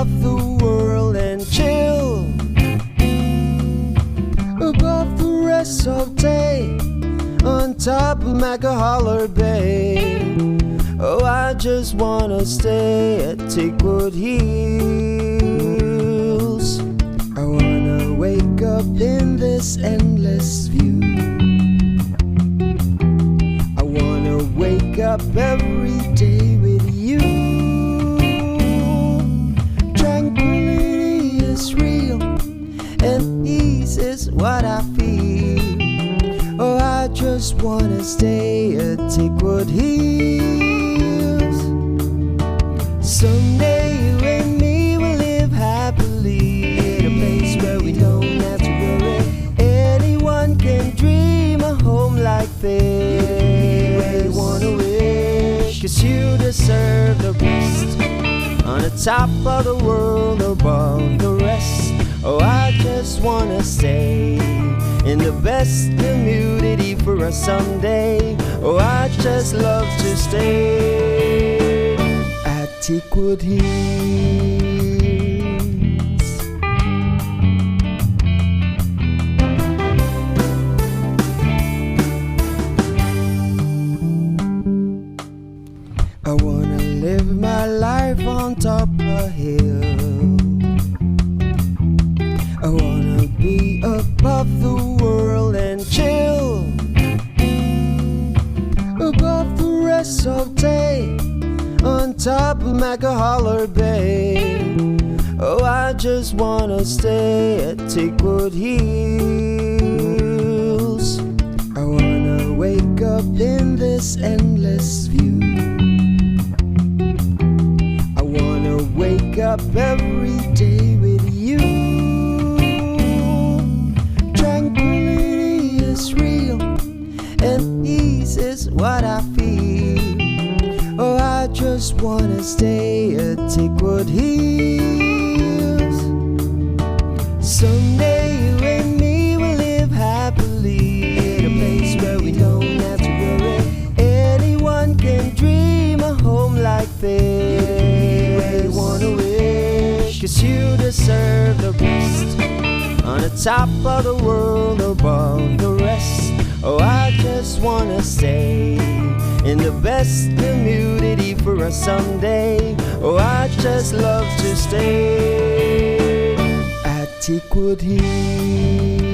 above the world and chill above the rest of day on top of Macajalar Bay. Oh, I just wanna stay at Teakwood Hills. I wanna wake up in this endless view. I wanna wake up every day with you. Tranquility is real and peace is what I feel. Oh, I just wanna stay at Teakwood Hills. Someday you and me will live happily in a place where we don't have to worry. Anyone can dream a home like this. You wanna wish, 'cause you deserve the best. On the top of the world above the rest. Oh, I just wanna stay in the best community for us someday. Oh, I just love to stay at Teakwood Hills. I wanna live my life on top of a hill. I wanna be above the world and chill above the rest of day on top of Macajalar Bay. Oh, I just wanna stay at Teakwood Hills. I wanna wake up in this endless view. I wanna wake up every day with you. And peace is what I feel. Oh, I just wanna stay at Teakwood Hills. Someday you and me will live happily in a place where we don't have to worry. Anyone can dream a home like this. You wanna wish, 'cause you deserve the best. On the top of the world above the rest. Oh, I just wanna stay in the best community for us someday. Oh, I just love to stay at Teakwood Hills.